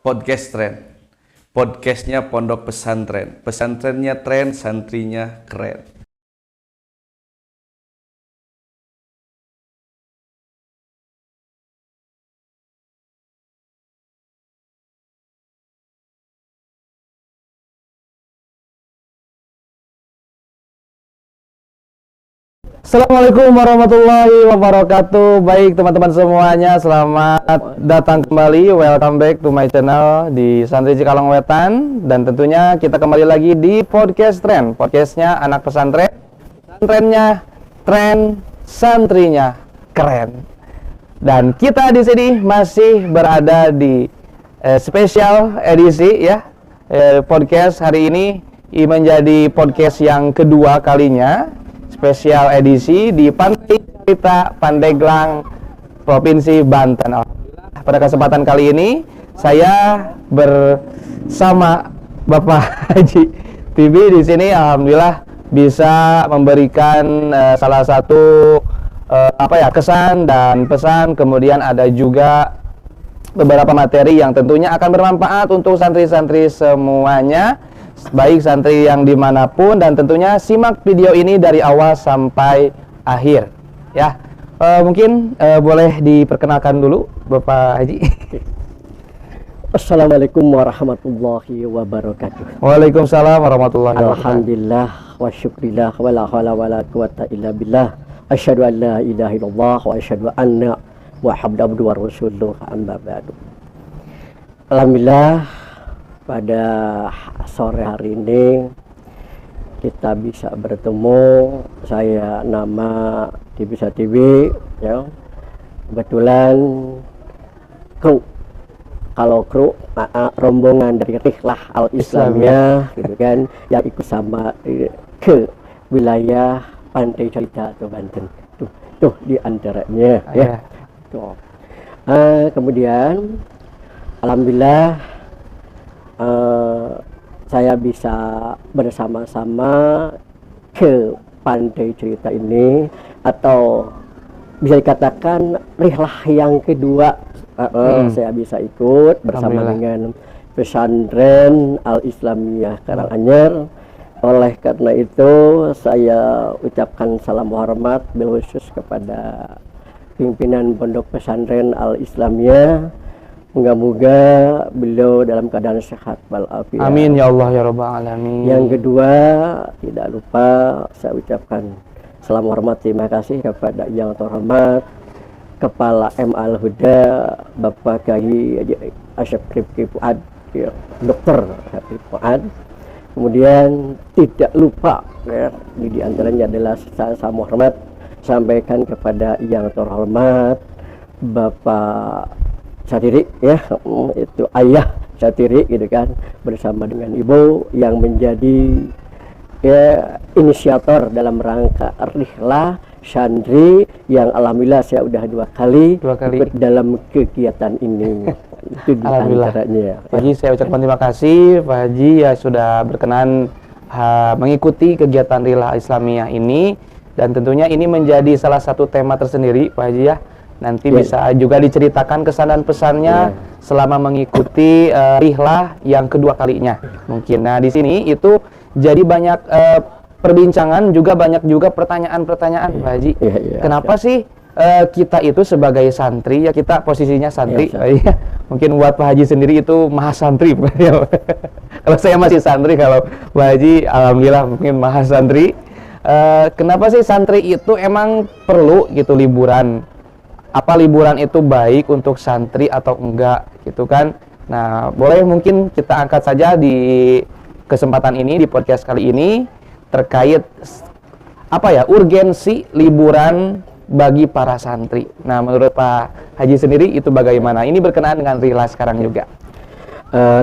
Podcast Tren. Podcastnya Pondok Pesantren. Pesantrennya tren, santrinya keren. Assalamualaikum warahmatullahi wabarakatuh. Baik teman-teman semuanya, selamat datang kembali. Welcome back to my channel di Santri Cikalong Wetan. Dan tentunya kita kembali lagi di Podcast Tren. Podcastnya anak pesantren. Pesantrennya tren, santrinya keren. Dan kita di sini masih berada di spesial edisi ya. Podcast hari ini menjadi podcast yang kedua kalinya. Spesial edisi di Pantai Carita, Pandeglang, Provinsi Banten. Alhamdulillah, pada kesempatan kali ini saya bersama Bapak Haji Tibi di sini. Alhamdulillah bisa memberikan salah satu kesan dan pesan. Kemudian ada juga beberapa materi yang tentunya akan bermanfaat untuk santri-santri semuanya, baik santri yang dimanapun, dan tentunya simak video ini dari awal sampai akhir ya. Mungkin boleh diperkenalkan dulu Bapak Haji. Assalamualaikum warahmatullahi wabarakatuh. Waalaikumsalam warahmatullahi wabarakatuh. Alhamdulillah wa syukrillah wa la hawla wa la quwata illa billah. Asyhadu an la ilaha illallah wa asyhadu anna Muhammadan abduhu wa rasuluh, amma ba'du. Alhamdulillah, pada sore hari ini kita bisa bertemu. Saya nama Tibisa TV ya. Kebetulan kru, kalau kru rombongan dari Rihlah Al-Islamiyah gitu kan, yang ikut sama ke wilayah Pantai Carita atau Banten. Tuh di antaranya ya. Tuh. Kemudian alhamdulillah saya bisa bersama-sama ke Pantai Carita ini, atau bisa dikatakan rihlah yang kedua. Saya bisa ikut bersama dengan pesantren Al-Islamiyah Karanganyar. Oleh karena itu saya ucapkan salam hormat bil khusus kepada pimpinan Pondok Pesantren Al-Islamiyah. Moga-moga beliau dalam keadaan sehat walafiat. Amin ya Allah ya Rabbal alamin. Yang kedua, tidak lupa saya ucapkan salam hormat, terima kasih kepada yang terhormat Kepala M Al-Huda Bapak Kiai Asyaf Rifki Fuad, Dokter Rifki Fuad. Kemudian tidak lupa ya, di antaranya adalah saya hormat sampaikan kepada yang terhormat Bapak Satiri ya, itu ayah Satiri gitu kan, bersama dengan ibu yang menjadi ya inisiator dalam rangka rihlah santri, yang alhamdulillah saya udah dua kali ikut dalam kegiatan ini. Itu alhamdulillah. Pak Haji, saya ucapkan terima kasih Pak Haji ya sudah berkenan mengikuti kegiatan rihlah Islamiyah ini, dan tentunya ini menjadi salah satu tema tersendiri Pak Haji ya. Nanti bisa juga diceritakan kesan dan pesannya selama mengikuti rihlah yang kedua kalinya mungkin. Nah di sini itu jadi banyak perbincangan, juga banyak juga pertanyaan-pertanyaan Pak Haji. Kenapa sih kita itu sebagai santri ya, kita posisinya santri mungkin buat Pak Haji sendiri itu maha santri. Kalau saya masih santri, kalau Pak Haji alhamdulillah mungkin maha santri. Kenapa sih santri itu emang perlu gitu liburan? Apa liburan itu baik untuk santri atau enggak gitu kan? Nah, boleh mungkin kita angkat saja di kesempatan ini, di podcast kali ini, terkait urgensi liburan bagi para santri. Nah, menurut Pak Haji sendiri itu bagaimana? Ini berkenaan dengan rihlah sekarang juga.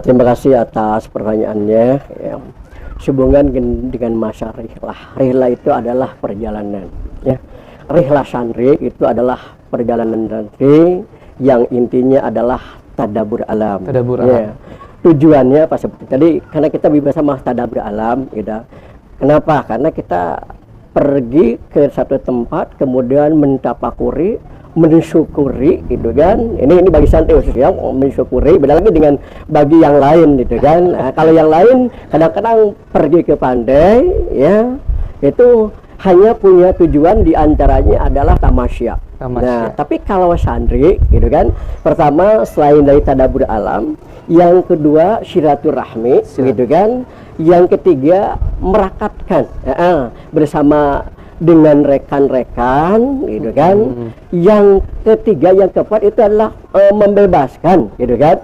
Terima kasih atas pertanyaannya ya. Sehubungan dengan masa rihlah. Rihlah itu adalah perjalanan ya. Rihlah santri itu adalah perjalanan santri yang intinya adalah tadabbur alam. Tadabbur ya. Tujuannya apa seperti tadi, karena kita biasa mas tadabbur alam gitu. Kenapa? Karena kita pergi ke satu tempat, kemudian mentafakuri, mensyukuri gitu kan. Ini bagi santri khususnya mensyukuri, beda lagi dengan bagi yang lain gitu kan. Nah, kalau yang lain kadang-kadang pergi ke pantai ya itu hanya punya tujuan diantaranya adalah tamasya. Nah, tapi kalau santri gitu kan, pertama selain dari tadabbur alam, yang kedua silaturahmi gitu kan, yang ketiga merakatkan bersama dengan rekan-rekan gitu kan, yang ketiga yang keempat itu adalah membebaskan gitu kan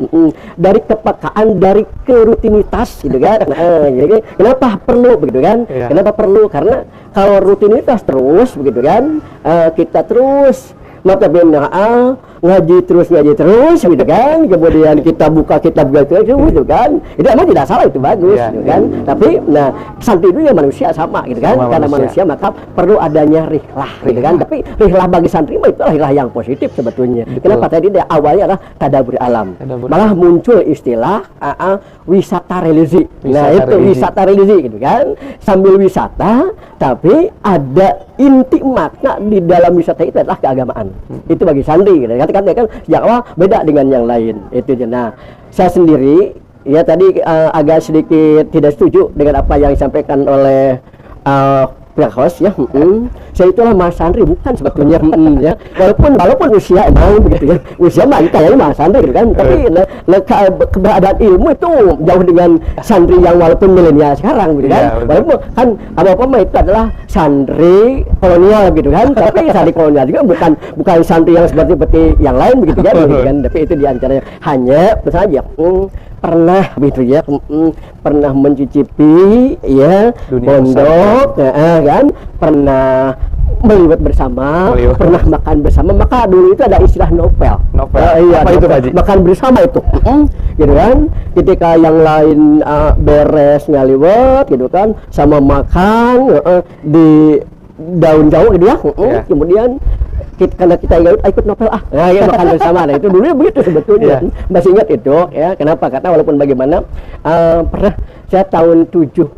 dari kepekaan, dari kerutinitas gitu kan. Jadi kenapa perlu begitu kan? Kenapa perlu? Karena kalau rutinitas terus begitu kan, kita terus ngaji terus gitu kan, kemudian kita buka kitab gitu kan, itu emang tidak salah, itu bagus gitu kan. Tapi nah santri itu ya manusia sama gitu kan, karena manusia maka perlu adanya rihlah gitu kan. Tapi rihlah bagi santri itu rihlah yang positif sebetulnya. Kenapa? Tadi awalnya adalah tadabbur alam, malah muncul istilah wisata religi. Nah itu wisata religi gitu kan, sambil wisata tapi ada inti makna di dalam wisata itu adalah keagamaan. Itu bagi santri gitu kan, kan sejak awal beda dengan yang lain itu. Nah saya sendiri ya tadi agak sedikit tidak setuju dengan apa yang disampaikan oleh pihak host ya. Saya itulah mas santri bukan sebetulnya ya, walaupun usia emang begitu ya, usia mah kayaknya mas santri gitu kan, tapi keberadaan ilmu itu jauh dengan santri yang walaupun milenial sekarang gitu kan. Walaupun kan apa itu adalah santri kolonial gitu kan, tapi santri kolonial juga bukan santri yang seperti yang lain begitu kan, tapi itu diantaranya hanya saja pernah gitu ya, pernah mencicipi ya pondok kan, pernah melibat bersama, pernah makan bersama. Maka dulu itu ada istilah novel. Iya, apa itu Haji? Makan bersama itu gitu kan, ketika yang lain beres ngaliwat gitu kan, sama makan di daun jauh gitu ya, kemudian karena kita ikut novel ya makan bersama. Nah itu dulu begitu sebetulnya. Masih ingat itu ya. Kenapa? Karena walaupun bagaimana pernah saya tahun 77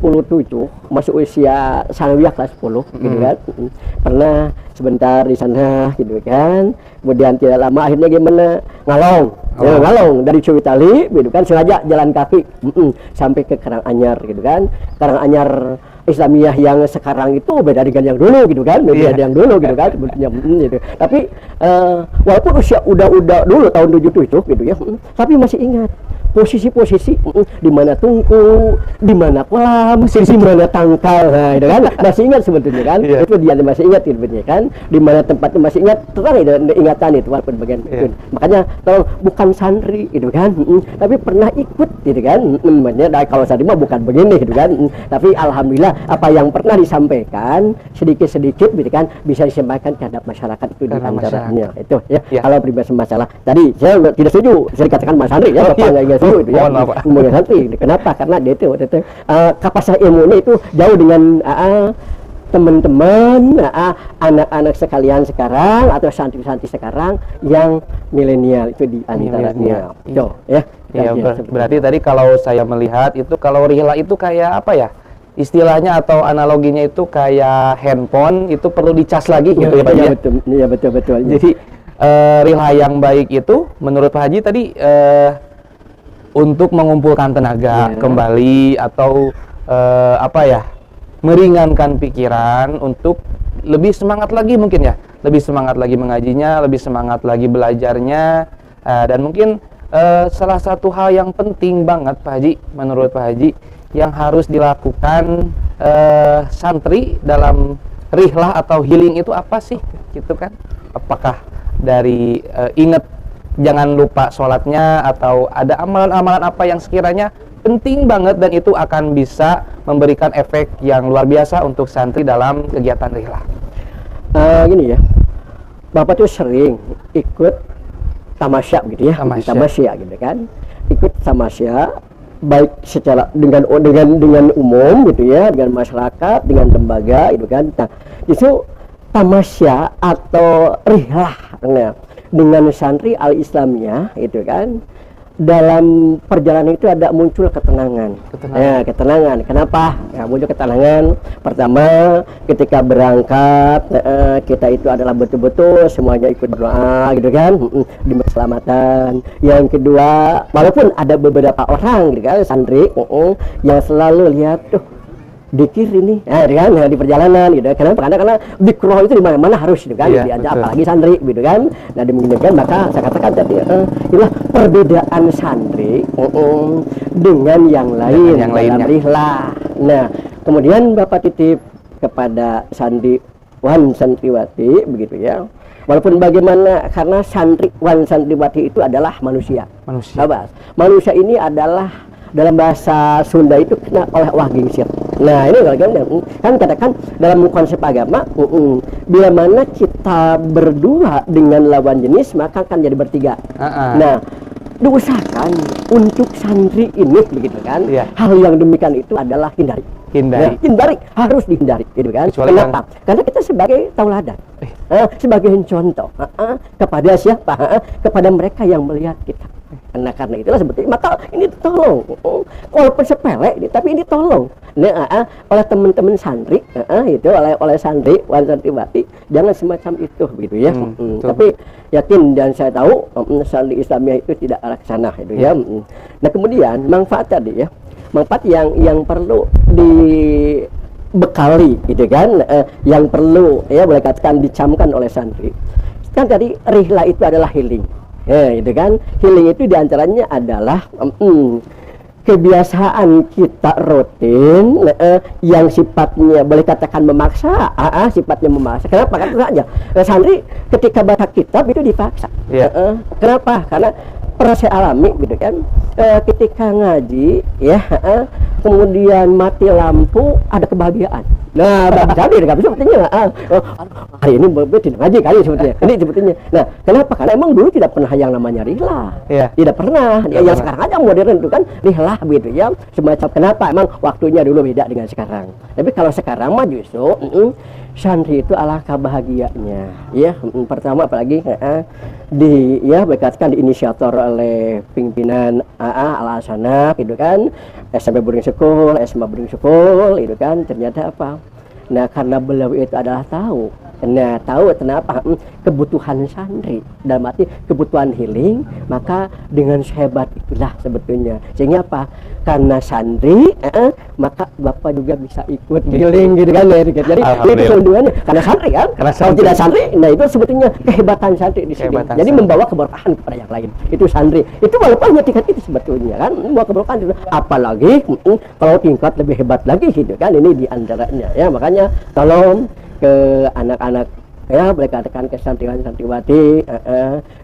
masuk usia sanawiyah kelas 10 gitu kan, pernah sebentar di sana gitu kan, kemudian tidak lama akhirnya gimana ngalong dari Ciwidey gitu kan, sengaja jalan kaki sampai ke Karanganyar gitu kan. Karanganyar Islamiyah yang sekarang itu beda dengan yang dulu gitu kan, beda yang dulu gitu kan sebetulnya gitu. Tapi walaupun usia udah dulu tahun 77 gitu ya, tapi masih ingat posisi-posisi di mana tungku, di mana kolam, di mana tangkal, nah itu kan masih ingat sebetulnya kan. Itu dia masih ingat sebetulnya kan, di mana tempatnya masih ingat, terang ingatan itu walaupun bagian itu. Makanya kalau bukan santri gitu kan, tapi pernah ikut gitu kan, namanya kalau santri mah bukan begini gitu kan. Tapi alhamdulillah apa yang pernah disampaikan sedikit-sedikit gitu kan bisa disampaikan terhadap masyarakat itu di antaranya itu ya. Kalau pribadi masalah tadi saya tidak setuju, saya dikatakan mas santri ya, bapak nggak setuju itu ya, kemudian santri. Kenapa? Karena dia itu kapasitas ilmunya itu jauh dengan teman-teman anak-anak sekalian sekarang atau santri-santri sekarang yang milenial itu di antaranya. Berarti tadi kalau saya melihat itu, kalau rihla itu kayak apa ya? Istilahnya atau analoginya itu kayak handphone itu perlu dicas lagi gitu ya Pak Haji. Iya betul. Jadi rihla yang baik itu menurut Pak Haji tadi untuk mengumpulkan tenaga kembali atau meringankan pikiran untuk lebih semangat lagi mungkin ya, lebih semangat lagi mengajinya, lebih semangat lagi belajarnya, dan mungkin salah satu hal yang penting banget Pak Haji, menurut Pak Haji yang harus dilakukan santri dalam rihlah atau healing itu apa sih gitu kan? Apakah dari ingat jangan lupa sholatnya, atau ada amalan-amalan apa yang sekiranya penting banget dan itu akan bisa memberikan efek yang luar biasa untuk santri dalam kegiatan rihlah? Gini ya, Bapak tuh sering ikut tamasya gitu ya, tamasya gitu kan, ikut tamasya baik secara dengan umum gitu ya, dengan masyarakat, dengan lembaga gitu kan. Nah, itu tamasya atau rihlah dengan santri al-Islamiyah itu kan dalam perjalanan itu ada muncul ketenangan. Ya, ketenangan. Kenapa? Ya, muncul ketenangan. Pertama, ketika berangkat, kita itu adalah betul-betul semuanya ikut berdoa, gitu kan, demi keselamatan. Yang kedua, walaupun ada beberapa orang, gitu kan, santri, yang selalu lihat, tuh, dikir ini, kan, di perjalanan, gitu. Kenapa? Karena dikroh itu di mana-mana harus, gitu kan, apalagi santri, gitu kan. Nah, demikian maka saya katakan tadi, inilah perbedaan santri dengan yang lain, dalam rihlah. Nah, kemudian Bapak titip kepada santriwan-santriwati, begitu ya. Walaupun bagaimana, karena santriwan-santriwati itu adalah manusia. Manusia ini adalah dalam bahasa Sunda itu kena oleh wah gingsir. Nah, ini kan katakan dalam konsep agama, bila mana kita berdua dengan lawan jenis maka akan jadi bertiga. Nah, diusahakan untuk santri ini, begitu kan, hal yang demikian itu adalah hindari, harus dihindari, gitu kan. Kenapa? Karena kita sebagai tauladan, sebagai contoh kepada siapa? Kepada mereka yang melihat kita. Karena itulah sebetulnya maka ini tolong, walaupun sepele tapi ini tolong oleh teman-teman santri, itu oleh santri santriwati, jangan semacam itu, begitu ya. Tapi yakin dan saya tahu santri Islamiyah itu tidak arah ke sana, itu ya. Nah, kemudian manfaat tadi ya, manfaat yang perlu dibekali, gitu kan, yang perlu ya boleh katakan dicamkan oleh santri. Kan tadi rihla itu adalah healing. Gitu kan, healing itu diantaranya adalah kebiasaan kita rutin yang sifatnya boleh katakan memaksa, sifatnya memaksa. Kenapa? Karena saja santri ketika baca kitab itu dipaksa. Kenapa? Karena pernah saya alami, gitu kan, ketika ngaji ya, kemudian mati lampu ada kebahagiaan. Nah, jadi sepertinya hari ini tidak ngaji kali sebetulnya. Ini sebetulnya. Nah, kenapa? Karena emang dulu tidak pernah yang namanya rihlah. Tidak pernah. Yang sekarang aja modern itu kan rihlah, begitu ya. Semacam kenapa? Emang waktunya dulu beda dengan sekarang. Tapi kalau sekarang mah justru santri itu alangkah bahagianya. Ya, pertama apalagi berkatakan diinisiator oleh pimpinan Al-Hasanah, gitu kan, SMP Boarding School, SMA Boarding School, itu kan, ternyata apa? Nah, karena beliau itu adalah tahu kenapa kebutuhan santri, dalam arti kebutuhan healing, maka dengan sehebat itulah sebetulnya. Sehingga apa? Karena santri, maka Bapak juga bisa ikut healing, gitu kan. Jadi itu keuntungannya, karena santri kan. Kalau tidak santri, nah itu sebetulnya kehebatan santri di sini. Jadi membawa keberkahan kepada yang lain. Itu santri. Itu walaupun hanya tingkat itu sebetulnya kan, membawa keberkahan itu. Apalagi kalau tingkat lebih hebat lagi, gitu kan. Ini diantaranya ya. Makanya tolong ke anak-anak ya, boleh katakan ke santriwan-santriwati,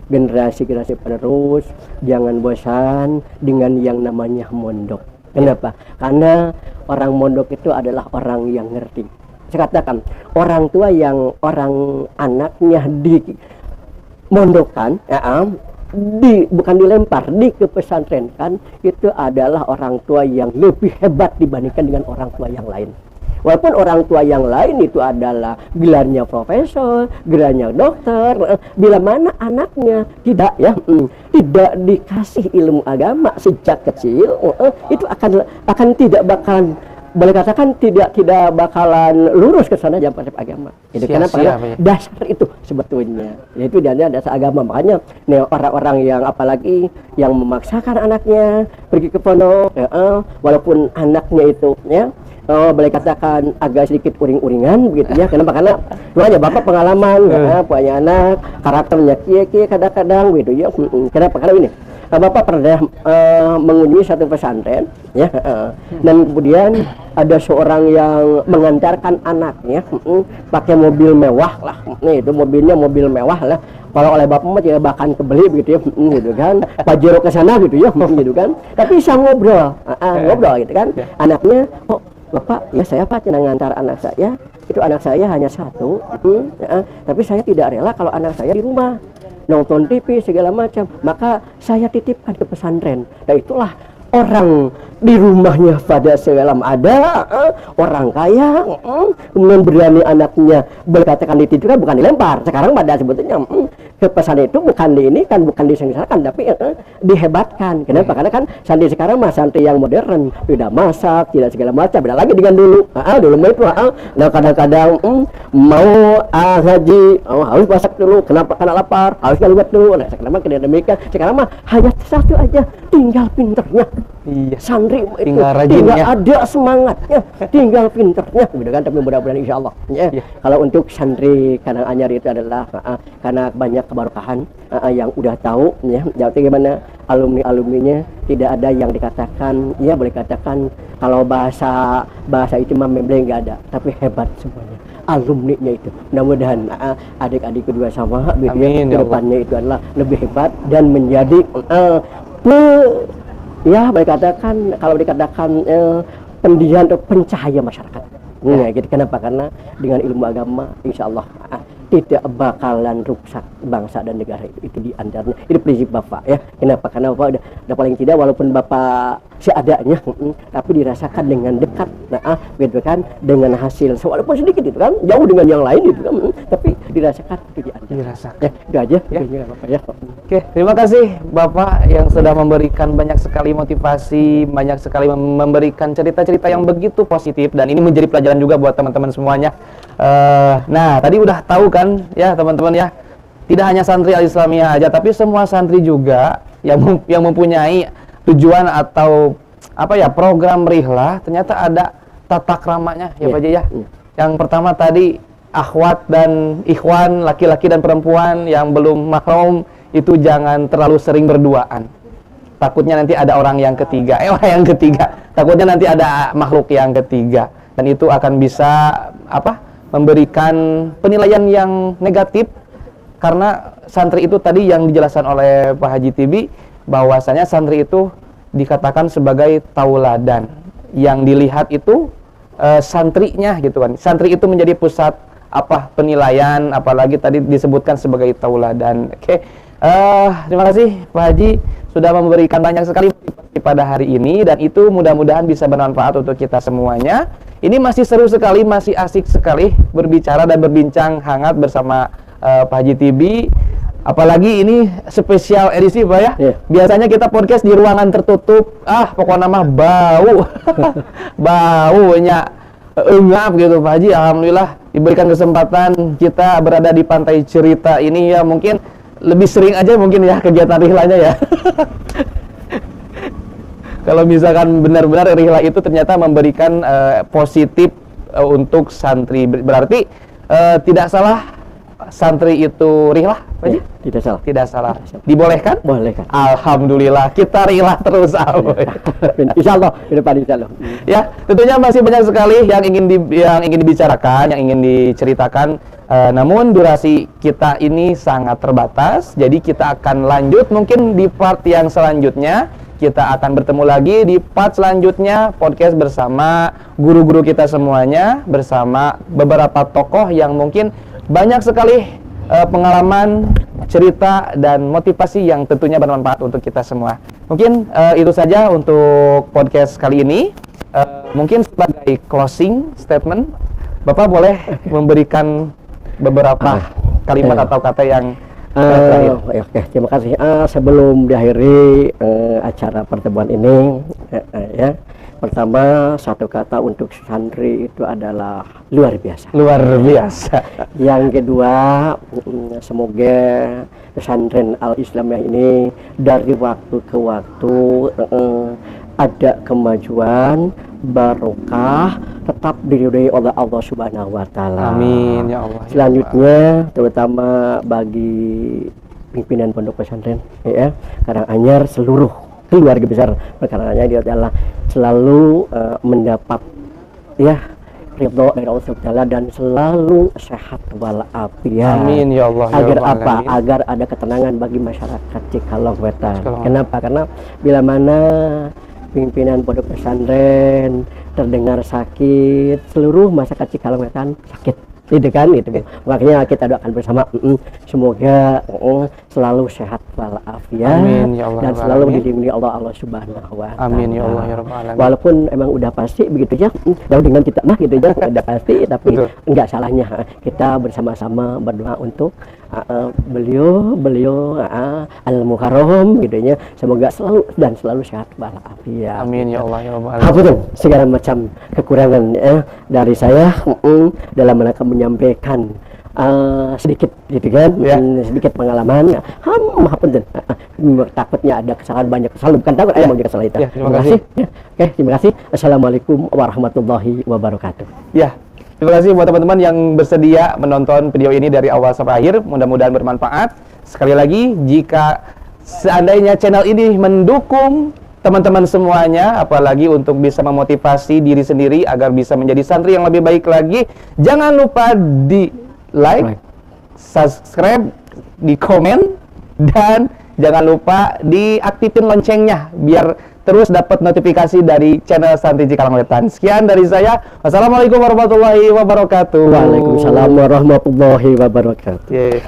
generasi penerus, jangan bosan dengan yang namanya mondok. Kenapa? Karena orang mondok itu adalah orang yang ngerti. Saya katakan orang tua yang orang anaknya di mondokkan, bukan dilempar, di kepesantrenkan, itu adalah orang tua yang lebih hebat dibandingkan dengan orang tua yang lain. Walaupun orang tua yang lain itu adalah gelarnya profesor, gelarnya dokter, bila mana anaknya tidak dikasih ilmu agama sejak kecil, itu akan tidak bakalan, boleh katakan tidak bakalan lurus ke sana jalan agama. Itu karena dasar itu sebetulnya. Itu dia dasar agama. Makanya nih orang-orang yang apalagi yang memaksakan anaknya pergi ke pondok, walaupun anaknya itu boleh katakan agak sedikit uring-uringan, begitu ya. Kenapa? Karena makanya Bapak pengalaman punya anak karakternya kia kadang-kadang, gitu ya. Kenapa? Karena ini Bapak pernah mengunjungi satu pesantren ya, dan kemudian ada seorang yang mengantarkan anaknya pakai mobil mewah lah. Nih, itu mobilnya mobil mewah lah. Kalau oleh Bapak mah tidak bahkan kebeli, begitu ya, gitu kan. Pajero ke sana, gitu ya, gitu kan. Tapi bisa ngobrol, gitu kan. Anaknya, Bapak, ya saya Pak ngantar anak saya, itu anak saya hanya satu, tapi saya tidak rela kalau anak saya di rumah nonton TV segala macam, maka saya titipkan ke pesantren. Nah, itulah orang di rumahnya pada selam ada orang kaya, kemudian berani anaknya berkatakan dititipkan, bukan dilempar. Sekarang pada sebetulnya ke pesantren itu bukan bukan disengsarakan, tapi dihebatkan. Kenapa? Karena kan santri sekarang mah santri yang modern, tidak masak, tidak segala macam. Beda lagi dengan dulu. Dulu mah itu nah kadang-kadang mau ngaji, harus masak dulu. Kenapa? Karena lapar, harus ngaliwat dulu. Nah, sekarang mah tidak demikian. Sekarang mah hanya satu aja, tinggal pinternya. Iya. Santri itu Tinggal rajinnya. tinggal ada semangatnya, tinggal pinternya, gitu kan. Tapi mudah-mudahan insya Allah ya. Kalau untuk santri Karanganyar itu adalah karena banyak keberkahan yang udah tahu ya, jadi gimana alumni-alumninya tidak ada yang dikatakan ya, boleh katakan kalau bahasa itu mah memang nggak ada, tapi hebat semuanya alumninya itu. Mudah-mudahan adik-adik kedua sama Amin, ya kedepannya itu adalah lebih hebat dan menjadi ya boleh katakan kalau dikatakan pendidikan atau pencahaya masyarakat. Nah, gitu. Kenapa? Karena dengan ilmu agama insya Allah tidak bakalan rusak bangsa dan negara itu di antaranya. Itu prinsip Bapak ya. Kenapa? Karena Bapak udah paling tidak walaupun Bapak seadanya tapi dirasakan dengan dekat, gitu kan, dengan hasil walaupun sedikit itu kan, jauh dengan yang lain itu kan, tapi dirasakan itu di antaranya. Dirasakan. Ya, itu aja Ya. Bapak ya. Oke, terima kasih Bapak yang sudah memberikan banyak sekali motivasi, banyak sekali memberikan cerita-cerita yang begitu positif, dan ini menjadi pelajaran juga buat teman-teman semuanya. Nah, tadi udah tahu kan ya teman-teman ya, tidak hanya santri Al-Islamiyah aja, tapi semua santri juga yang mempunyai tujuan atau apa ya, program rihlah, ternyata ada tata kramanya ya Pak Haji ya. Yang pertama tadi akhwat dan ikhwan, laki-laki dan perempuan yang belum mahram itu jangan terlalu sering berduaan. Takutnya nanti ada orang yang ketiga. Takutnya nanti ada makhluk yang ketiga, dan itu akan bisa memberikan penilaian yang negatif. Karena santri itu tadi yang dijelaskan oleh Pak Haji Tibi, bahwasanya santri itu dikatakan sebagai tauladan. Yang dilihat itu santrinya gitu kan. Santri itu menjadi pusat penilaian, apalagi tadi disebutkan sebagai tauladan. Oke. Terima kasih Pak Haji sudah memberikan banyak sekali pada hari ini, dan itu mudah-mudahan bisa bermanfaat untuk kita semuanya. Ini masih seru sekali, masih asik sekali berbicara dan berbincang hangat bersama Pak Haji Tibi. Apalagi ini spesial edisi Pak ya. Biasanya kita podcast di ruangan tertutup, pokoknya mah bau. Baunya engap gitu Pak Haji. Alhamdulillah diberikan kesempatan kita berada di Pantai Cerita ini ya, mungkin lebih sering aja mungkin ya kegiatan rihlanya ya. Kalau misalkan benar-benar rihlah itu ternyata memberikan positif untuk santri, berarti tidak salah santri itu rihlah, Pak Haji? Tidak salah. Tidak salah. Dibolehkan? Bolehkan. Alhamdulillah, kita rihlah terus. Insya Allah, ke depan insya Allah. Ya, tentunya masih banyak sekali yang ingin dibicarakan, yang ingin diceritakan. Namun durasi kita ini sangat terbatas, jadi kita akan lanjut mungkin di part yang selanjutnya. Kita akan bertemu lagi di part selanjutnya, podcast bersama guru-guru kita semuanya, bersama beberapa tokoh yang mungkin banyak sekali pengalaman, cerita, dan motivasi yang tentunya bermanfaat untuk kita semua. Mungkin itu saja untuk podcast kali ini. Mungkin sebagai closing statement, Bapak boleh memberikan beberapa kalimat atau kata yang Oke, terima kasih. Sebelum diakhiri acara pertemuan ini, ya, pertama satu kata untuk santri itu adalah luar biasa. Luar biasa. Yang kedua, semoga pesantren Al-Islamiyah ini dari waktu ke waktu ada kemajuan, barokah, tetap diridhoi oleh Allah Subhanahu wa taala. Amin ya Allah. Selanjutnya terutama bagi pimpinan pondok pesantren ya Karanganyar, seluruh keluarga besar Karanganyar, dia adalah selalu mendapat ya ridho dari Allah Subhanahu wa taala dan selalu sehat walafiat. Amin ya Allah. Agar ya apa? Amin. Agar ada ketenangan bagi masyarakat Cikalong Wetan. Kenapa? Karena bila mana pimpinan pondok pesantren terdengar sakit, seluruh masyarakat Cikalong Wetan sakit, gitu kan, gitu. Makanya kita doakan bersama, semoga selalu sehat walafiat, Amin ya Allah dan Rabbal selalu Alamin. dilindungi Allah Subhanahu wa Ta'ala. Amin ya Allah ya Rabbal Alamin. Walaupun emang udah pasti begitu ya, jauh dengan kita mah gitu ya, udah pasti, tapi Betul. enggak salahnya kita bersama-sama berdoa untuk beliau al-mukarram gitu ya, semoga selalu sehat walafiat. Amin ya Allah ya Rabbal Alamin. Hapunten segala macam kekurangan dari saya dalam rangka menyampaikan sedikit gitu kan, Ya. sedikit pengalaman. Hapunten, takutnya ada kesalahan banyak, kesalahan bukan takut, mau kesalahan itu. Ya, terima kasih. Ya. Oke, terima kasih. Assalamualaikum warahmatullahi wabarakatuh. Ya, terima kasih buat teman-teman yang bersedia menonton video ini dari awal sampai akhir. Mudah-mudahan bermanfaat. Sekali lagi, jika seandainya channel ini mendukung teman-teman semuanya, apalagi untuk bisa memotivasi diri sendiri agar bisa menjadi santri yang lebih baik lagi, jangan lupa di like, subscribe, di komen, dan jangan lupa diaktifin loncengnya biar terus dapat notifikasi dari channel Santri Cikalong Wetan. Sekian dari saya. Wassalamualaikum warahmatullahi wabarakatuh. Waalaikumsalam warahmatullahi wabarakatuh. Yeah.